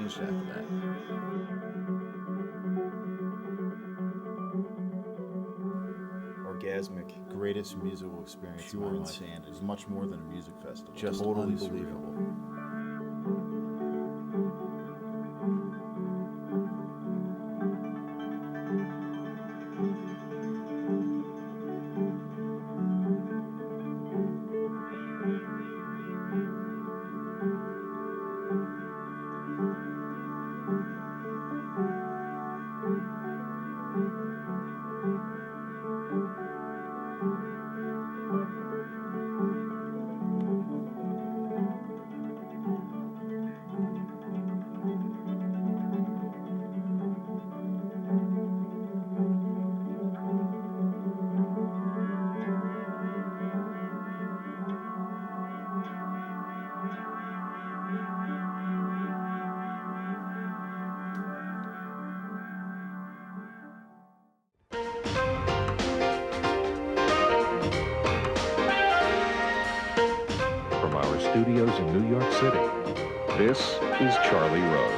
changed after that? Orgasmic. Greatest musical experience. Pure of my life. insanity. It was much more than a music festival. Just totally unbelievable. surreal. From our studios in New York City, this is Charlie Rose.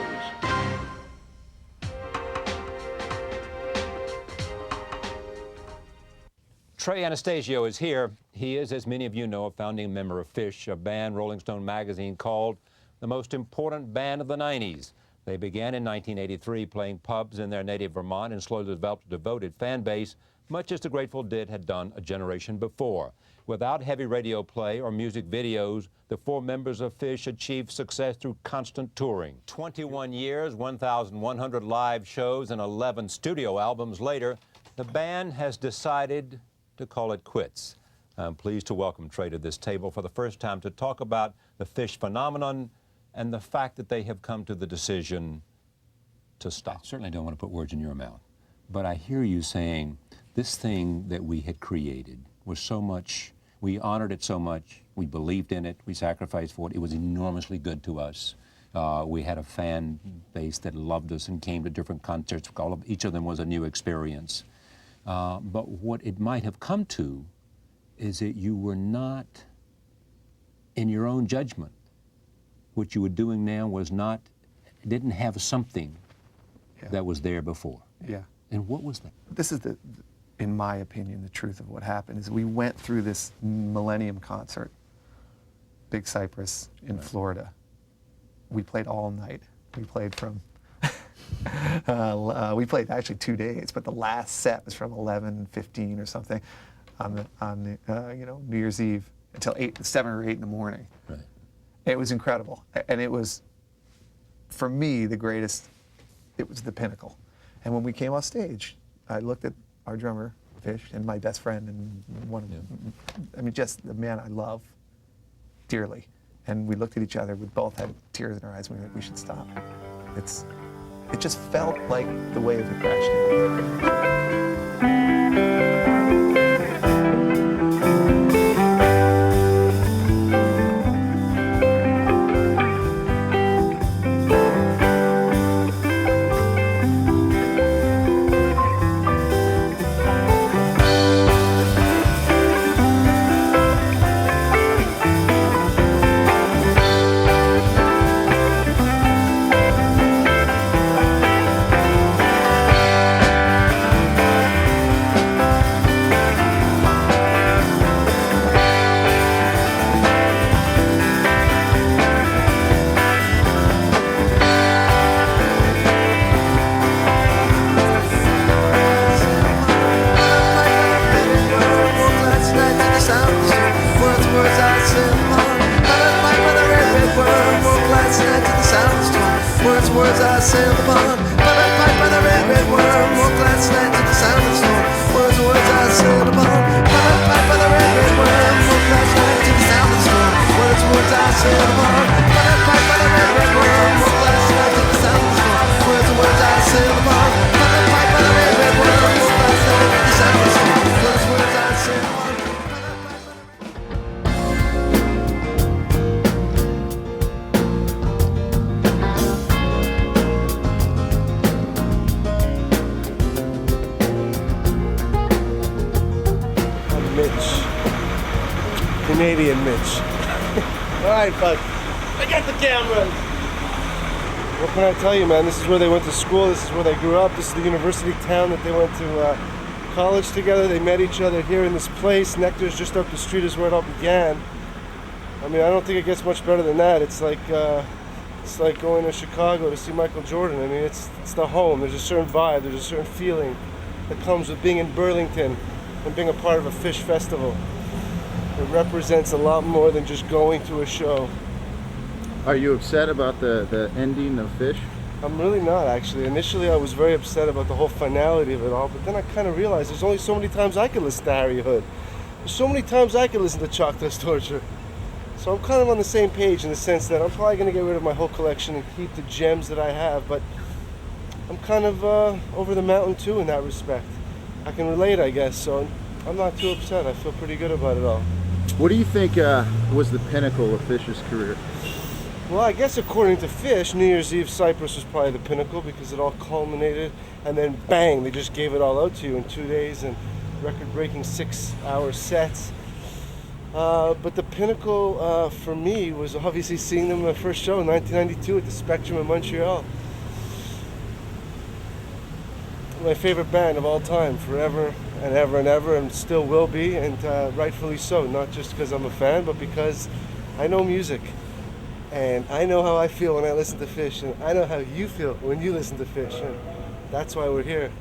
Trey Anastasio is here. He is, as many of you know, a founding member of Phish, a band Rolling Stone magazine called the most important band of the 90s. They began in 1983 playing pubs in their native Vermont and slowly developed a devoted fan base, much as the Grateful Dead had done a generation before. Without heavy radio play or music videos, the four members of Phish achieved success through constant touring. 21 years, 1,100 live shows, and 11 studio albums later, the band has decided to call it quits. I'm pleased to welcome Trey to this table for the first time to talk about the Phish phenomenon and the fact that they have come to the decision to stop. I certainly don't want to put words in your mouth, but I hear you saying this thing that we had created was so much, we honored it so much, we believed in it, we sacrificed for it, it was enormously good to us. We had a fan base that loved us and came to different concerts. Each of them was a new experience. But what it might have come to is that you were not, in your own judgment, what you were doing now was not, didn't have something that was there before. Yeah. And what was that? This is in my opinion, the truth of what happened is we went through this Millennium concert, Big Cypress in Florida. We played all night. We played from, we played actually 2 days, but the last set was from 11:15 or something on the New Year's Eve until 7 or 8 in the morning. Right. It was incredible, and it was, for me, the greatest. It was the pinnacle. And when we came off stage, I looked at our drummer, Phish, and my best friend, and one of them, I mean, just the man I love dearly. And we looked at each other, we both had tears in our eyes, and we were like, we should stop. It just felt like the wave had crashed in. Words I sailed upon, but I pipe by the red, red worm. Woke last night to the sound of the storm. Words I sailed upon, but I pipe by the red, red worm. Woke last night to the sound of the storm. Words I sailed upon, but I pipe by the red, red worm. Woke last night to the sound of the storm. Words I sailed upon, but I pipe by the red, red worm. Woke last night to the sound of the storm. Words I sailed upon. Canadian Mitch. All right, bud. I got the camera. What can I tell you, man? This is where they went to school. This is where they grew up. This is the university town that they went to college together. They met each other here in this place. Nectar's just up the street is where it all began. I mean, I don't think it gets much better than that. It's like going to Chicago to see Michael Jordan. I mean, it's the home. There's a certain vibe. There's a certain feeling that comes with being in Burlington and being a part of a Phish festival. It represents a lot more than just going to a show. Are you upset about the ending of Phish? I'm really not, actually. Initially, I was very upset about the whole finality of it all, but then I kind of realized there's only so many times I could listen to Harry Hood. There's so many times I could listen to Chalk Dust Torture. So I'm kind of on the same page in the sense that I'm probably going to get rid of my whole collection and keep the gems that I have, but I'm kind of over the mountain too in that respect. I can relate, I guess, so I'm not too upset. I feel pretty good about it all. What do you think was the pinnacle of Phish's career? Well, I guess according to Phish, New Year's Eve Cypress was probably the pinnacle because it all culminated, and then bang, they just gave it all out to you in 2 days and record-breaking 6-hour sets. But the pinnacle for me was obviously seeing them at my first show in 1992 at the Spectrum in Montreal. My favorite band of all time, forever and ever and ever, and still will be, and rightfully so. Not just because I'm a fan, but because I know music. And I know how I feel when I listen to Phish, and I know how you feel when you listen to Phish, and that's why we're here.